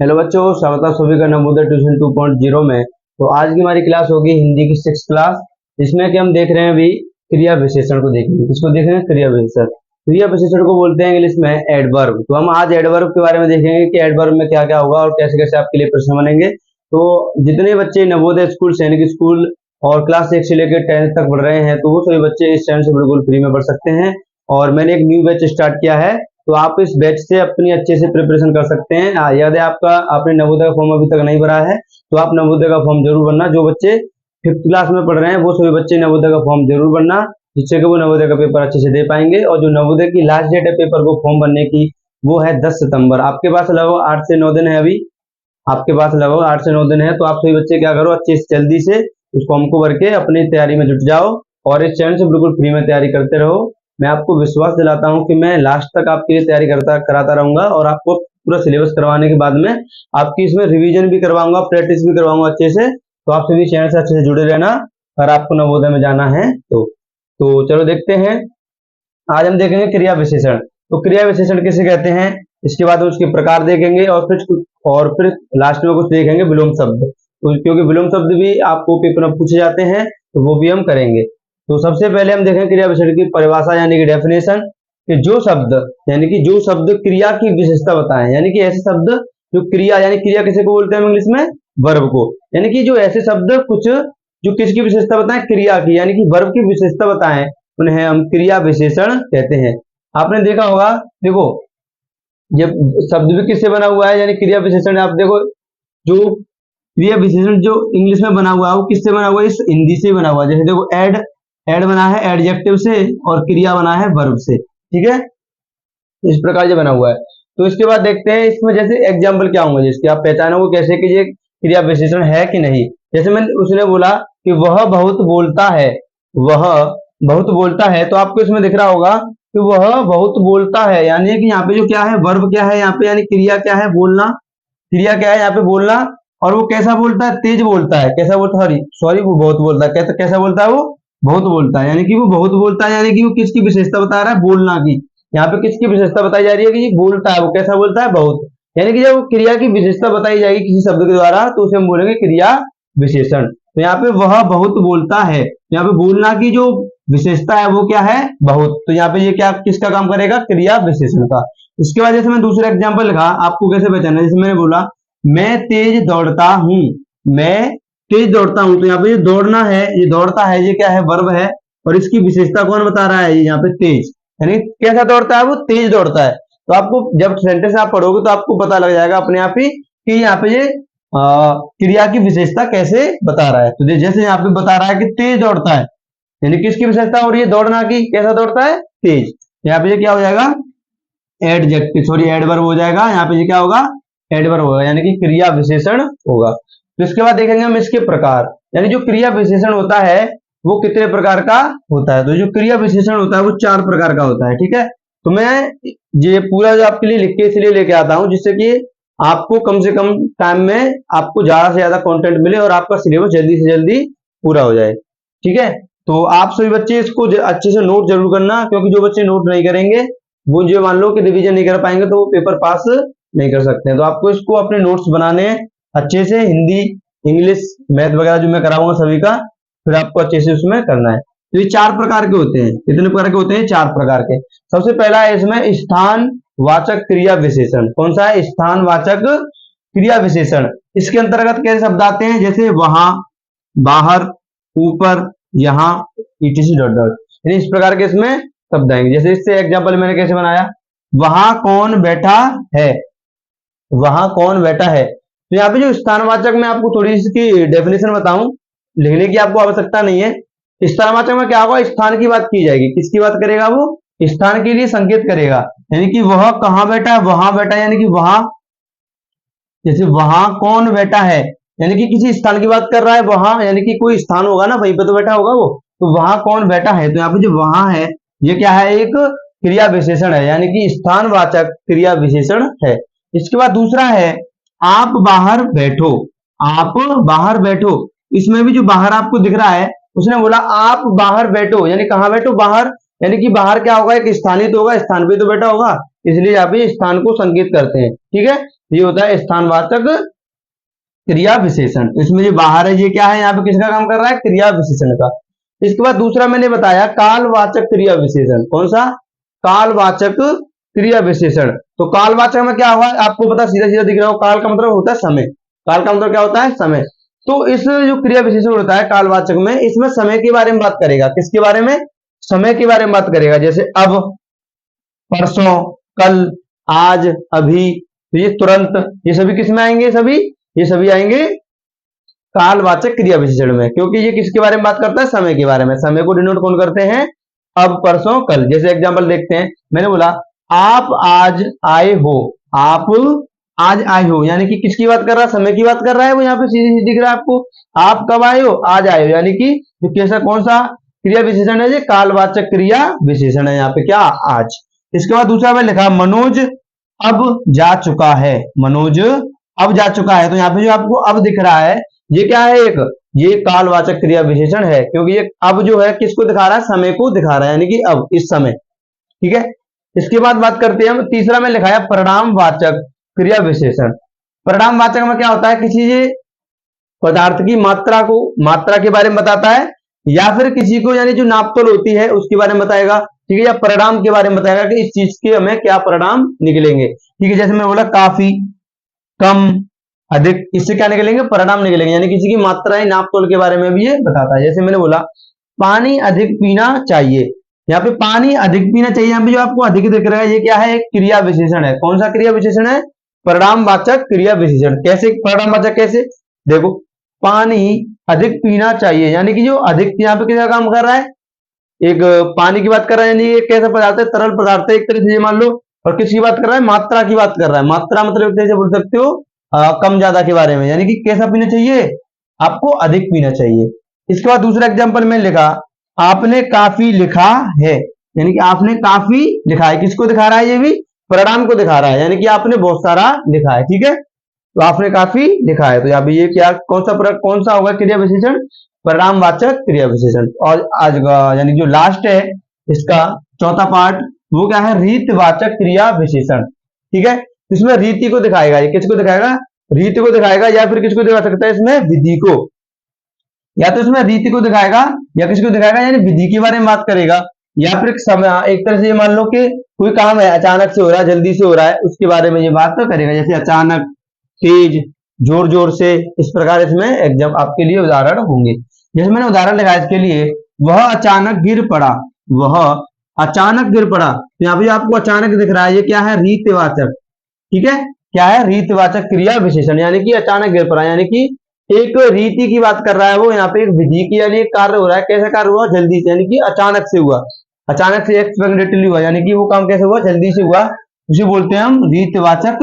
Hello बच्चों, स्वागत है सभी का नवोदय ट्यूशन 2.0 में। तो आज की हमारी क्लास होगी हिंदी की 6th क्लास, जिसमें कि हम देख रहे हैं अभी क्रिया विशेषण को देखेंगे। किसको देख रहे हैं? क्रिया विशेषण। क्रिया विशेषण को बोलते हैं इंग्लिश में एडवर्ब। तो हम आज एडवर्ब के बारे में देखेंगे कि एडवर्ब में क्या क्या होगा और कैसे कैसे आपके लिए प्रश्न बनेंगे। तो जितने बच्चे नवोदय स्कूल, सैनिक स्कूल और क्लास 1 से लेकर 10th तक पढ़ रहे हैं, तो वो सभी बच्चे इस चैनल से बिल्कुल फ्री में पढ़ सकते हैं। और मैंने एक न्यू बैच स्टार्ट किया है, तो आप इस बैच से अपनी अच्छे से प्रिपरेशन कर सकते हैं। यदि आपने नवोदय का फॉर्म अभी तक नहीं भरा है, तो आप नवोदय का फॉर्म जरूर भरना। जो बच्चे 5th क्लास में पढ़ रहे हैं, वो सभी बच्चे नवोदय का फॉर्म जरूर भरना, जिससे कि वो नवोदय का पेपर अच्छे से दे पाएंगे। और जो नवोदय की लास्ट डेट है पेपर को फॉर्म भरने की, वो है 10 सितंबर। आपके पास लगभग 8 से 9 दिन है। अभी आपके पास लगभग 8 से 9 दिन है। तो आप सभी बच्चे क्या करो, अच्छे से जल्दी से उस फॉर्म को भर के अपनी तैयारी में जुट जाओ और इस चैनल से बिल्कुल फ्री में तैयारी करते रहो। मैं आपको विश्वास दिलाता हूं कि मैं लास्ट तक आपके लिए तैयारी कराता रहूंगा और आपको पूरा सिलेबस करवाने के बाद में आपकी इसमें रिवीजन भी करवाऊंगा, प्रैक्टिस भी करवाऊंगा अच्छे से। तो आप सभी चैनल से अच्छे से जुड़े रहना अगर आपको नवोदय में जाना है तो चलो देखते हैं। आज हम देखेंगे क्रिया विशेषण। तो क्रिया विशेषण किसे कहते हैं, इसके बाद उसके प्रकार देखेंगे और फिर लास्ट में कुछ देखेंगे विलोम शब्द। तो क्योंकि विलोम शब्द भी आपको पेपर में पूछे जाते हैं, तो वो भी हम करेंगे। तो सबसे पहले हम देखेंगे क्रिया विशेषण की परिभाषा यानी कि डेफिनेशन, कि जो शब्द क्रिया की विशेषता बताएं, यानी कि ऐसे शब्द जो क्रिया, यानी क्रिया किसे को बोलते हैं इंग्लिश में? वर्ब को। यानी कि जो ऐसे शब्द कुछ जो किसकी विशेषता बताएं? क्रिया की, यानी कि वर्ब की विशेषता बताएं, उन्हें हम क्रिया विशेषण कहते हैं। आपने देखा होगा, देखो ये शब्द भी किससे बना हुआ है, यानी क्रिया विशेषण। आप देखो जो क्रिया विशेषण जो इंग्लिश में बना हुआ है वो किससे बना हुआ है? इस हिंदी से बना हुआ है। जैसे देखो एड बना है एडजेक्टिव से और क्रिया बना है वर्ब से, ठीक है, इस प्रकार से बना हुआ है। तो इसके बाद देखते हैं इसमें जैसे एग्जाम्पल क्या होंगे जिसकी आप पहचानोगे कैसे कि ये क्रिया विशेषण है कि नहीं। जैसे मैंने उसने बोला कि वह बहुत बोलता है, वह बहुत बोलता है, तो आपको इसमें दिख रहा होगा कि वह बहुत बोलता है, यानी कि यहाँ पे जो क्या है, वर्ब क्या है यहाँ पे, यानी क्रिया क्या है? बोलना। क्रिया क्या है यहाँ पे? बोलना। और वो कैसा बोलता है? तेज बोलता है। कैसा बोलता है? सॉरी वो बहुत बोलता है। कैसा बोलता है? वो बहुत बोलता है, यानी कि वो बहुत बोलता है, यानी कि वो किसकी विशेषता बता रहा है? बोलना की। यहाँ पे किसकी विशेषता बताई जा रही है कि ये बोलता है। वो कैसा बोलता है? बहुत। यानी कि जब क्रिया की विशेषता बताई जाएगी किसी शब्द के द्वारा, तो उसे हम बोलेंगे क्रिया विशेषण। तो यहाँ पे वह बहुत बोलता है, यहाँ पे बोलना की जो विशेषता है वो क्या है? बहुत। तो यहाँ पे ये क्या किसका काम करेगा? क्रिया विशेषण का। इसके बाद जैसे मैं दूसरा एग्जाम्पल लिखा, आपको कैसे पहचाना? जैसे मैंने बोला मैं तेज दौड़ता हूं, मैं तेज दौड़ता हूं, तो यहाँ पे ये दौड़ना है, ये दौड़ता है, ये क्या है? वर्ब है। और इसकी विशेषता कौन बता रहा है? ये यहाँ पे तेज, यानी कैसा दौड़ता है? वो तेज दौड़ता है। तो आपको जब सेंटेंस आप पढ़ोगे तो आपको पता लग जाएगा अपने आप ही कि यहाँ पे ये क्रिया की विशेषता कैसे बता रहा है। तो जैसे यहाँ पे बता रहा है कि तेज दौड़ता है, यानी किसकी विशेषता हो रही है? दौड़ना की। कैसा दौड़ता है? तेज। यहाँ पे ये क्या हो जाएगा? एडजेक्टिव, सॉरी एडवर्ब हो जाएगा। यहाँ पे ये क्या होगा? एडवर्ब होगा, यानी कि क्रिया विशेषण होगा। तो इसके बाद देखेंगे हम इसके प्रकार, यानी जो क्रिया विशेषण होता है वो कितने प्रकार का होता है। तो जो क्रिया विशेषण होता है वो 4 प्रकार का होता है, ठीक है। तो मैं ये पूरा जो आपके लिए लिख के इसलिए लेके आता हूं जिससे कि आपको कम से कम टाइम में आपको ज्यादा से ज्यादा कंटेंट मिले और आपका सिलेबस जल्दी से जल्दी पूरा हो जाए, ठीक है। तो आप सभी बच्चे इसको अच्छे से नोट जरूर करना, क्योंकि जो बच्चे नोट नहीं करेंगे वो जो मान लो कि रिवीजन नहीं कर पाएंगे तो वो पेपर पास नहीं कर सकते हैं। तो आपको इसको अपने नोट्स बनाने हैं अच्छे से, हिंदी, इंग्लिश, मैथ वगैरह जो मैं कराऊंगा सभी का, फिर आपको अच्छे से उसमें करना है। तो ये 4 प्रकार के होते हैं। कितने प्रकार के होते हैं? 4 प्रकार के। सबसे पहला है इसमें स्थान वाचक क्रिया विशेषण। कौन सा है? स्थान वाचक क्रिया विशेषण। इसके अंतर्गत कैसे शब्द आते हैं? जैसे वहां, बाहर, ऊपर, यहाँ, etc डॉट डॉट, यानी इस प्रकार के इसमें शब्द आएंगे। जैसे इससे एग्जाम्पल मैंने कैसे बनाया, वहां कौन बैठा है, वहां कौन बैठा है। तो यहाँ पे जो स्थानवाचक में आपको थोड़ी इसकी डेफिनेशन बताऊं, लिखने की आपको आवश्यकता नहीं है। स्थानवाचक में क्या होगा? स्थान की बात की जाएगी। किसकी बात करेगा? वो स्थान के लिए संकेत करेगा, यानी कि वह कहाँ बैठा है? वहां बैठा है, यानी कि वहां। जैसे वहां कौन बैठा है, यानी कि किसी स्थान की बात कर रहा है। वहां यानी कि कोई स्थान होगा ना, वहीं पे तो बैठा होगा वो। तो वहां कौन बैठा है, तो यहाँ पे जो वहां है ये क्या है? एक क्रिया विशेषण है, यानी कि स्थानवाचक क्रिया विशेषण है। इसके बाद दूसरा है आप बाहर बैठो, आप बाहर बैठो। इसमें भी जो बाहर आपको दिख रहा है, उसने बोला आप बाहर बैठो, यानी कहां बैठो? बाहर। यानी कि बाहर क्या होगा? एक स्थानीय तो होगा, स्थान पे तो बैठा होगा। इसलिए यहाँ पे स्थान को संकेत करते हैं। ठीक है, ये होता है स्थानवाचक क्रिया विशेषण। इसमें जो बाहर है ये क्या है, यहाँ पे किसका काम कर रहा है, क्रिया विशेषण का। इसके बाद दूसरा मैंने बताया कालवाचक क्रिया विशेषण। कौन सा, कालवाचक क्रिया विशेषण। तो कालवाचक में क्या हुआ आपको पता, सीधा सीधा दिख रहा हो, काल का मतलब होता है समय। काल का मतलब क्या होता है, समय। तो इस जो क्रिया विशेषण होता है कालवाचक में, इसमें समय के बारे में बात करेगा। किसके बारे में, समय के बारे में बात करेगा। जैसे अब, परसों, कल, आज, अभी, तो ये तुरंत, ये सभी किसमें आएंगे, सभी ये सभी आएंगे कालवाचक क्रिया विशेषण में, क्योंकि ये किसके बारे में बात करता है, समय के बारे में। समय को डिनोट कौन करते हैं, अब, परसों, कल। जैसे एग्जांपल देखते हैं, मैंने बोला आप आज आए हो, आप आज आए हो, यानी कि किसकी बात कर रहा है, समय की बात कर रहा है वो। यहाँ पे सीधी दिख रहा है आपको, आप कब आए हो, आज आए हो, यानी कि जो कैसा कौन सा क्रिया विशेषण है, ये कालवाचक क्रिया विशेषण है। यहाँ पे क्या, आज। इसके बाद दूसरा में लिखा मनोज अब जा चुका है, मनोज अब जा चुका है। तो यहाँ पे जो आपको अब दिख रहा है, ये क्या है, एक ये कालवाचक क्रिया विशेषण है, क्योंकि ये अब जो है किसको दिखा रहा है, समय को दिखा रहा है, यानी कि अब, इस समय। ठीक है, इसके बाद बात करते हैं हम, तीसरा में लिखा है परिणामवाचक क्रिया विशेषण। परिणामवाचक में क्या होता है, किसी पदार्थ की मात्रा को, मात्रा के बारे में बताता है, या फिर किसी को यानी जो नापतोल होती है उसके बारे में बताएगा। ठीक है, या परिणाम के बारे में बताएगा कि इस चीज के हमें क्या परिणाम निकलेंगे। ठीक है, जैसे मैं बोला काफी, कम, अधिक, इससे क्या निकलेंगे, परिणाम निकलेंगे, यानी किसी की मात्रा या नापतोल के बारे में भी ये बताता है। जैसे मैंने बोला पानी अधिक पीना चाहिए, यहाँ पे पानी अधिक पीना चाहिए, यहाँ पे जो आपको अधिक दिख रहा है ये क्या है, एक क्रिया विशेषण है। कौन सा क्रिया विशेषण है, परिणामवाचक क्रिया विशेषण। कैसे परिणामवाचक, कैसे, देखो पानी अधिक पीना चाहिए, यानी कि जो अधिक यहाँ पे किसका काम कर रहा है, एक पानी की बात कर रहा है, यानी ये कैसा पदार्थ है, तरल पदार्थ है एक तरह से, ये मान लो। और किसकी बात कर रहा है, मात्रा की बात कर रहा है। मात्रा मतलब एक तरह से बोल सकते हो कम ज्यादा के बारे में, यानी कि कैसा पीना चाहिए, आपको अधिक पीना चाहिए। इसके बाद दूसरा एग्जांपल में लिखा आपने काफी लिखा है, यानी कि आपने काफी लिखा है, किसको दिखा रहा है, ये भी परिणाम को दिखा रहा है, यानी कि आपने बहुत सारा लिखा है। ठीक है, तो आपने काफी लिखा है, तो यहाँ पे ये क्या, कौन सा होगा क्रिया विशेषण, परिणामवाचक क्रिया विशेषण। और आज यानी जो लास्ट है इसका चौथा पार्ट, वो क्या है, रीतवाचक क्रिया विशेषण। ठीक है, इसमें रीति को दिखाएगा, ये किसको दिखाएगा, रीति को दिखाएगा, या फिर किसको दिखा सकता है इसमें, विधि को। या तो इसमें रीति को दिखाएगा या किसको दिखाएगा, यानी विधि के बारे में बात करेगा, या फिर समय, एक तरह से ये मान लो कि कोई काम है अचानक से हो रहा है, जल्दी से हो रहा है, उसके बारे में ये बात तो करेगा। जैसे अचानक, तेज, जोर जोर से, इस प्रकार इसमें एग्जाम आपके लिए उदाहरण होंगे। जैसे मैंने उदाहरण लगाया इसके लिए, वह अचानक गिर पड़ा, वह अचानक गिर पड़ा, तो यहाँ पे आपको अचानक दिख रहा है, ये क्या है, रीतवाचक। ठीक है, क्या है, रीतवाचक क्रिया विशेषण, यानी कि अचानक गिर पड़ा, यानी कि एक रीति की बात कर रहा है वो, यहाँ पे एक विधि की, यानी एक कार्य हो रहा है, कैसा कार्य हुआ, जल्दी से, यानी कि अचानक से हुआ, अचानक से एक्सपेक्टेडली हुआ, यानी कि वो काम कैसे हुआ, जल्दी से हुआ, उसे बोलते हैं हम रीतवाचक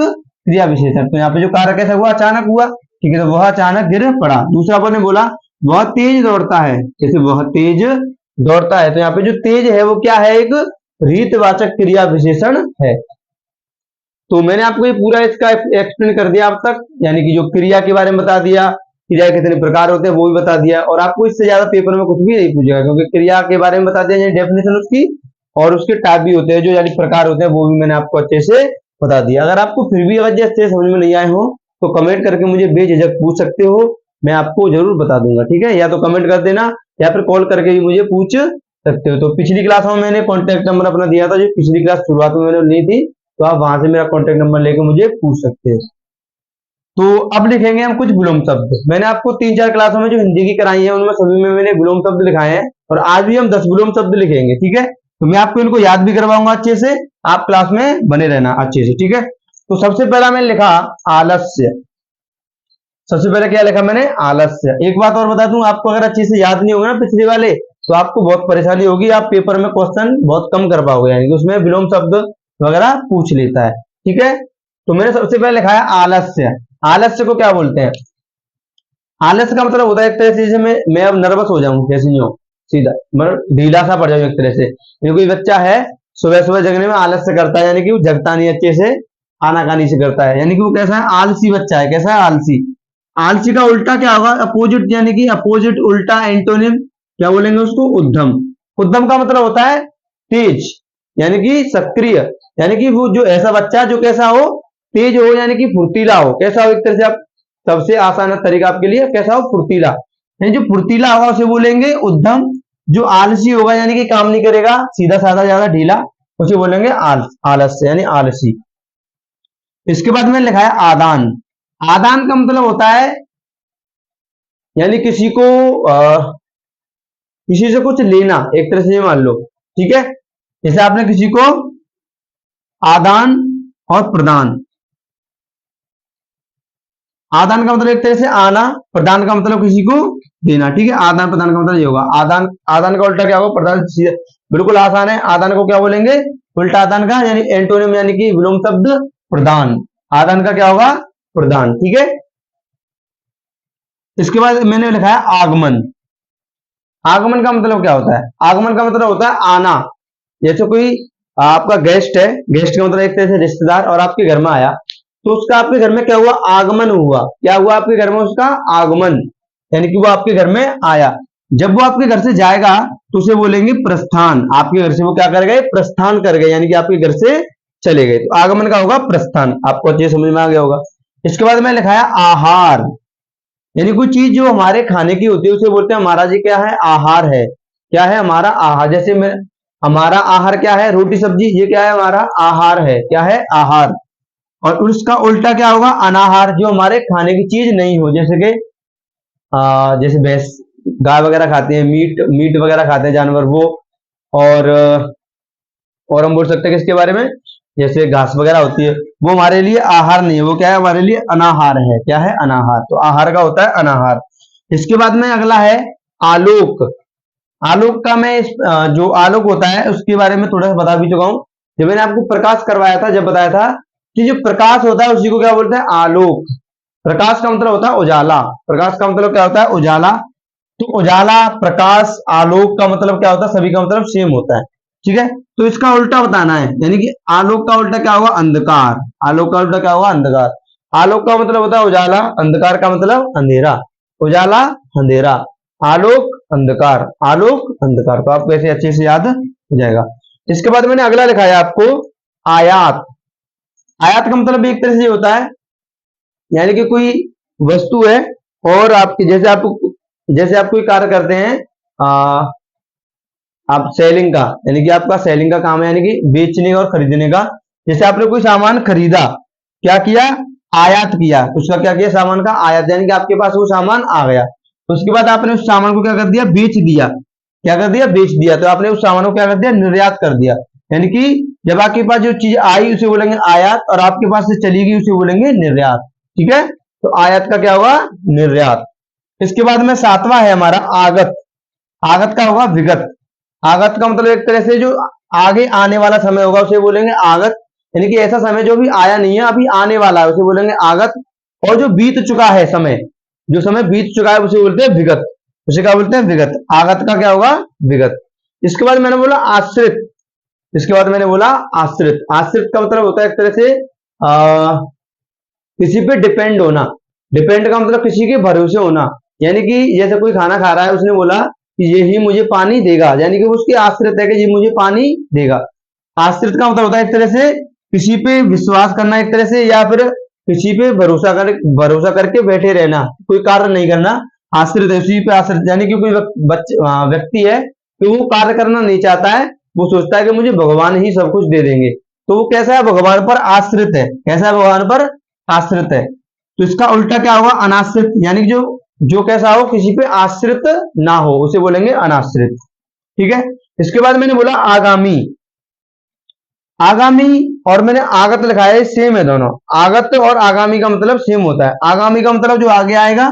क्रिया विशेषण। तो यहाँ पे जो कार्य कैसा हुआ, अचानक हुआ। ठीक है, तो वह अचानक गिर पड़ा। दूसरा अपन ने बोला वह तेज दौड़ता है, जैसे वह तेज दौड़ता है, तो यहाँ पे जो तेज है वो क्या है, एक रीतवाचक क्रिया विशेषण है। तो मैंने आपको ये पूरा इसका एक्सप्लेन कर दिया अब तक, यानी कि जो क्रिया के बारे में बता दिया, क्रिया कितने प्रकार होते हैं वो भी बता दिया, और आपको इससे ज्यादा पेपर में कुछ भी नहीं पूछेगा, क्योंकि क्रिया के बारे में बता दिया, यानी डेफिनेशन उसकी, और उसके टाइप भी होते हैं, जो यानी प्रकार होते हैं, वो भी मैंने आपको अच्छे से बता दिया। अगर आपको फिर भी अगर अच्छे समझ में नहीं आए हो तो कमेंट करके मुझे बेझिझक पूछ सकते हो, मैं आपको जरूर बता दूंगा। ठीक है, या तो कमेंट कर देना या फिर कॉल करके भी मुझे पूछ सकते हो। तो पिछली क्लास में मैंने कॉन्टेक्ट नंबर अपना दिया था, जो पिछली क्लास शुरुआत में मैंने ली थी, तो आप वहां से मेरा कॉन्टेक्ट नंबर लेके मुझे पूछ सकते हो। तो अब लिखेंगे हम कुछ विलोम शब्द। मैंने आपको 3-4 क्लासों में जो हिंदी की कराई है उनमें सभी में मैंने विलोम शब्द लिखाए हैं, और आज भी हम 10 विलोम शब्द लिखेंगे। ठीक है, तो मैं आपको इनको याद भी करवाऊंगा अच्छे से, आप क्लास में बने रहना अच्छे से। ठीक है, तो सबसे पहला मैंने लिखा आलस्य। सबसे पहले क्या लिखा मैंने, आलस्य। एक बात और बता दूं, आपको अगर अच्छे से याद नहीं होगा ना पिछले वाले, तो आपको बहुत परेशानी होगी, आप पेपर में क्वेश्चन बहुत कम कर पाओगे, यानी कि उसमें विलोम शब्द वगैरह पूछ लेता है। ठीक है, तो मैंने सबसे पहले लिखा है आलस्य। आलस्य को क्या बोलते हैं, आलस्य का मतलब होता है एक तरह से जैसे मैं अब नर्वस हो जाऊं, जैसे यूं सीधा मतलब ढीला सा पड़ जाऊं एक तरह से। कोई बच्चा है सुबह सुबह जगने में आलस्य करता है, यानी कि वो जगता नहीं अच्छे से, आनाकानी से करता है, यानी कि वो कैसा है, आलसी बच्चा है। कैसा है, आलसी। आलसी का उल्टा क्या होगा, अपोजिट, यानी कि अपोजिट, उल्टा, एंटोनिम क्या बोलेंगे उसको, उद्यम। उद्यम का मतलब होता है तेज, यानी कि सक्रिय, यानी कि वो जो ऐसा बच्चा जो कैसा हो, तेज हो, यानी कि फुर्तीला हो। कैसा हो, एक तरह से आप सबसे आसान तरीका आपके लिए, कैसा हो, फुर्तीला। यानी जो फुर्तीला होगा उसे बोलेंगे उद्यम। जो आलसी होगा यानी कि काम नहीं करेगा, सीधा साधा ज्यादा ढीला, उसे बोलेंगे आलस्य यानी आलसी। इसके बाद में लिखा है आदान। आदान का मतलब होता है यानी किसी को किसी से कुछ लेना, एक तरह से मान लो, ठीक है। जैसे आपने किसी को आदान और प्रदान, आदान का मतलब एक तरह से आना, प्रदान का मतलब किसी को देना, ठीक है। आदान प्रदान का मतलब ये होगा। आदान, आदान का उल्टा क्या होगा, प्रदान। बिल्कुल आसान है। आदान को क्या बोलेंगे, उल्टा आदान का, यानी एंटोनिम यानी कि विलोम शब्द प्रदान। आदान का क्या होगा, प्रदान, ठीक है। इसके बाद मैंने लिखा है आगमन। आगमन का मतलब क्या होता है, आगमन का मतलब होता है आना। जैसे कोई आपका गेस्ट है, गेस्ट का मतलब एक तरह से रिश्तेदार, और आपके घर में आया, तो उसका आपके घर में क्या हुआ, आगमन हुआ। क्या हुआ आपके घर में, उसका आगमन, यानी कि वो आपके घर में आया। जब वो आपके घर से जाएगा तो उसे बोलेंगे प्रस्थान। आपके घर से वो क्या कर गए, प्रस्थान कर गए, यानी कि आपके घर से चले गए। तो आगमन का होगा प्रस्थान। आपको अच्छे समझ में आ गया होगा। इसके बाद में लिखा है आहार, यानी कोई चीज जो हमारे खाने की होती है उसे बोलते हैं हमारा जी क्या है, आहार है। क्या है हमारा आहार। जैसे मैं, हमारा आहार क्या है, रोटी सब्जी, ये क्या है, हमारा आहार है। क्या है, आहार। और उसका उल्टा क्या होगा, अनाहार, जो हमारे खाने की चीज नहीं हो। जैसे कि जैसे भैंस, गाय वगैरह खाते हैं, मीट मीट वगैरह खाते हैं जानवर, वो। और और हम बोल सकते हैं किसके बारे में, जैसे घास वगैरह होती है, वो हमारे लिए आहार नहीं है, वो क्या है, हमारे लिए अनाहार है। क्या है, अनाहार। तो आहार का होता है अनाहार। इसके बाद में अगला है आलोक। आलोक का मैं जो आलोक होता है उसके बारे में थोड़ा सा बता भी चुका हूं, जब मैंने आपको प्रकाश करवाया था, जब बताया था कि जो प्रकाश होता है उसी को क्या बोलते हैं, आलोक। प्रकाश का मतलब होता है उजाला। प्रकाश का मतलब क्या होता है, उजाला। तो उजाला, प्रकाश, आलोक का मतलब क्या होता है, सभी का मतलब सेम होता है, ठीक है। तो इसका उल्टा बताना है, यानी कि आलोक का उल्टा क्या होगा, अंधकार। आलोक का उल्टा क्या होगा, अंधकार। आलोक का मतलब होता है उजाला, अंधकार का मतलब अंधेरा। उजाला, अंधेरा, आलोक, अंधकार, आलोक, अंधकार। तो आपको ऐसे अच्छे से याद हो जाएगा। इसके बाद मैंने अगला लिखा है आपको आयात। आयात का मतलब एक तरह से होता है, यानी कि कोई वस्तु है और आपकी, जैसे आप कोई कार्य करते हैं, आप सेलिंग का, यानी कि आपका सेलिंग का काम है, यानी कि बेचने और खरीदने का। जैसे आपने कोई सामान खरीदा, क्या किया, आयात किया। उसका क्या किया, सामान का आयात, यानी कि आपके पास वो सामान आ गया। तो उसके बाद आपने उस सामान को क्या कर दिया, बेच दिया। क्या कर दिया, बेच दिया। तो आपने उस सामान को क्या कर दिया, निर्यात कर दिया। यानी कि जब आपके पास जो चीज आई उसे बोलेंगे आयात, और आपके पास से चली गई उसे बोलेंगे निर्यात, ठीक है। तो आयात का क्या होगा, निर्यात। इसके बाद में सातवां है हमारा आगत। आगत का होगा विगत। आगत का मतलब एक तरह से जो आगे आने वाला समय होगा उसे बोलेंगे आगत, यानी कि ऐसा समय जो भी आया नहीं है, अभी आने वाला है, उसे बोलेंगे आगत। और जो बीत चुका है समय, जो समय बीत चुका है उसे बोलते हैं विगत। उसे क्या बोलते हैं, विगत। आगत का क्या होगा, विगत। इसके बाद मैंने बोला आश्रित। इसके बाद मैंने बोला आश्रित। आश्रित का मतलब होता है एक तरह से किसी पे डिपेंड होना। डिपेंड का मतलब किसी के भरोसे होना, यानी कि जैसे कोई खाना खा रहा है, उसने बोला कि ये ही मुझे पानी देगा, यानी कि वो उसकी आश्रित है कि ये मुझे पानी देगा। आश्रित का मतलब होता है एक तरह से किसी पे विश्वास करना, एक तरह से, या फिर किसी पे भरोसा करके बैठे रहना, कोई कार्य नहीं करना। आश्रित है, उसी पे आश्रित, यानी कि कोई व्यक्ति है कि वो कार्य करना नहीं चाहता है, वो सोचता है कि मुझे भगवान ही सब कुछ दे देंगे। तो वो कैसा है, भगवान पर आश्रित है। कैसा है, भगवान पर आश्रित है। तो इसका उल्टा क्या होगा, अनाश्रित, यानी कि जो जो कैसा हो, किसी पे आश्रित ना हो, उसे बोलेंगे अनाश्रित, ठीक है। इसके बाद मैंने बोला आगामी। आगामी और मैंने आगत लिखा है, सेम है दोनों। आगत और आगामी का मतलब सेम होता है। आगामी का मतलब जो आगे आएगा,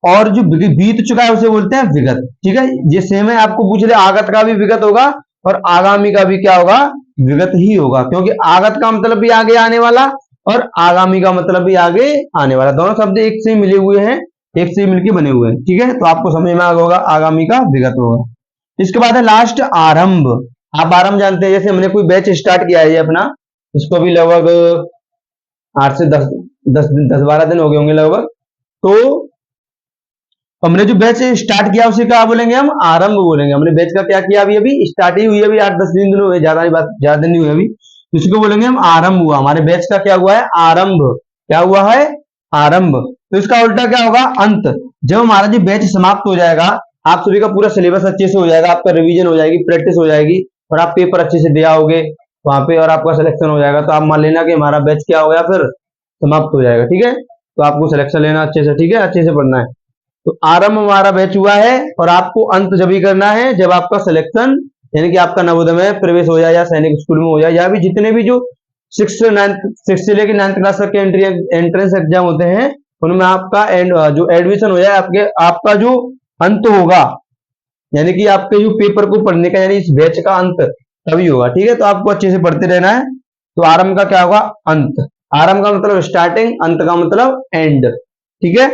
और जो बीत चुका है उसे बोलते हैं विगत, ठीक है। ये सेम है। आपको पूछ ले, आगत का भी विगत होगा और आगामी का भी क्या होगा, विगत ही होगा, क्योंकि आगत का मतलब भी आगे आने वाला और आगामी का मतलब भी आगे आने वाला। दोनों शब्द एक से मिले हुए हैं, एक से मिलकर बने हुए हैं, ठीक है। तो आपको समझ में आ गया होगा, आगामी का विगत होगा। इसके बाद है लास्ट आरंभ। आप आरंभ जानते हैं, जैसे हमने कोई बैच स्टार्ट किया है अपना, इसको भी लगभग 8 से 10 12 दिन हो गए होंगे लगभग। तो हमने जो बैच स्टार्ट किया उसे क्या बोलेंगे, हम आरंभ बोलेंगे। हमने बैच का क्या किया, अभी अभी स्टार्ट ही हुई है, अभी 8-10 दिन हुए, ज्यादा नहीं हुए अभी, इसको बोलेंगे हम आरंभ हुआ। हमारे बैच का क्या हुआ है, आरंभ। क्या हुआ है, आरंभ। तो इसका उल्टा क्या होगा, अंत। जब हमारा जो बैच समाप्त हो जाएगा, आप सभी का पूरा सिलेबस अच्छे से हो जाएगा, आपका रिवीजन हो जाएगी, प्रैक्टिस हो जाएगी, और आप पेपर अच्छे से दे आओगे वहां पे, और आपका सिलेक्शन हो जाएगा, तो आप मान लेना कि हमारा बैच क्या हो गया, फिर समाप्त हो जाएगा। ठीक है, तो आपको सिलेक्शन लेना अच्छे से, ठीक है, अच्छे से पढ़ना है। तो आरंभ हमारा बैच हुआ है, और आपको अंत जब ही करना है जब आपका सिलेक्शन, यानी कि आपका नवोदय में प्रवेश हो जाए, या सैनिक स्कूल में हो जाए, या भी जितने भी जो 6 से लेकर 9th क्लास तक के एंट्रेंस एग्जाम होते हैं, उनमें आपका जो एडमिशन हो जाए, आपका जो अंत होगा, यानी कि आपके जो पेपर को पढ़ने का, यानी इस बैच का अंत तभी होगा। ठीक है, तो आपको अच्छे से पढ़ते रहना है। तो आरंभ का क्या होगा, अंत। आरंभ का मतलब स्टार्टिंग, अंत का मतलब एंड। ठीक है,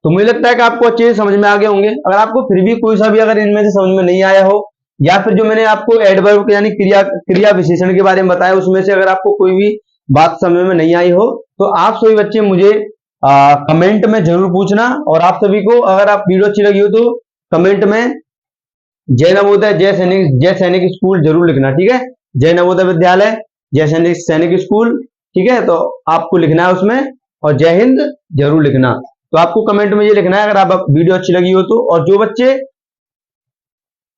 तो मुझे लगता है कि आपको अच्छे से समझ में आ गए होंगे। अगर आपको फिर भी कोई सा भी अगर इनमें से समझ में नहीं आया हो, या फिर जो मैंने आपको एडवर्ब यानी क्रिया विशेषण के बारे में बताया, उसमें से अगर आपको कोई भी बात समझ में नहीं आई हो, तो आप सभी बच्चे मुझे कमेंट में जरूर पूछना। और आप सभी को अगर आप वीडियो अच्छी लगी हो तो कमेंट में जय नवोदय, जय सैनिक स्कूल जरूर लिखना। ठीक है, जय नवोदय विद्यालय, जय सैनिक स्कूल। ठीक है, तो आपको लिखना है उसमें, और जय हिंद जरूर लिखना। तो आपको कमेंट में ये लिखना है अगर आप वीडियो अच्छी लगी हो तो। और जो बच्चे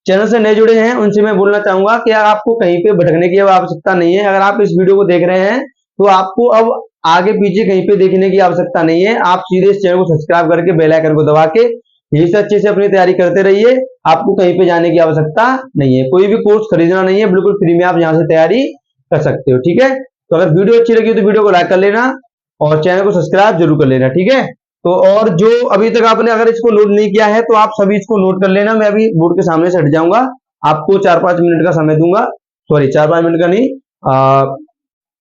चैनल से नए जुड़े हैं उनसे मैं बोलना चाहूंगा कि आपको कहीं पे भटकने की अब आवश्यकता नहीं है। अगर आप इस वीडियो को देख रहे हैं तो आपको अब आगे पीछे कहीं पे देखने की आवश्यकता नहीं है। आप सीधे इस चैनल को सब्सक्राइब करके बेल आइकन को दबा के यही से अच्छे से अपनी तैयारी करते रहिए। आपको कहीं पे जाने की आवश्यकता नहीं है, कोई भी कोर्स खरीदना नहीं है, बिल्कुल फ्री में आप यहाँ से तैयारी कर सकते हो। ठीक है, तो अगर वीडियो अच्छी लगी तो वीडियो को लाइक कर लेना और चैनल को सब्सक्राइब जरूर कर लेना। ठीक है, तो और जो अभी तक आपने अगर इसको नोट नहीं किया है तो आप सभी इसको नोट कर लेना। मैं अभी बोर्ड के सामने से हट जाऊंगा, आपको 4-5 मिनट का समय दूंगा, सॉरी 4-5 मिनट का नहीं,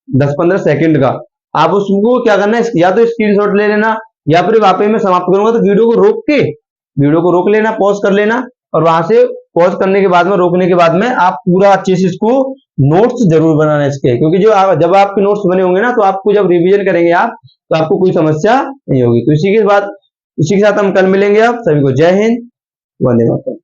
10-15 सेकंड का। आप उसको क्या करना है, या तो स्क्रीनशॉट ले लेना, या फिर वापस में समाप्त करूंगा तो वीडियो को रोक लेना, पॉज कर लेना, और वहां से पॉज करने के बाद में, रोकने के बाद में आप पूरा अच्छे से इसको नोट्स जरूर बनाना इसके, क्योंकि जब आपके नोट्स बने होंगे ना, तो आपको जब रिवीजन करेंगे आप, तो आपको कोई समस्या नहीं होगी। तो इसी के साथ हम कल मिलेंगे। आप सभी को जय हिंद, वंदे मातरम।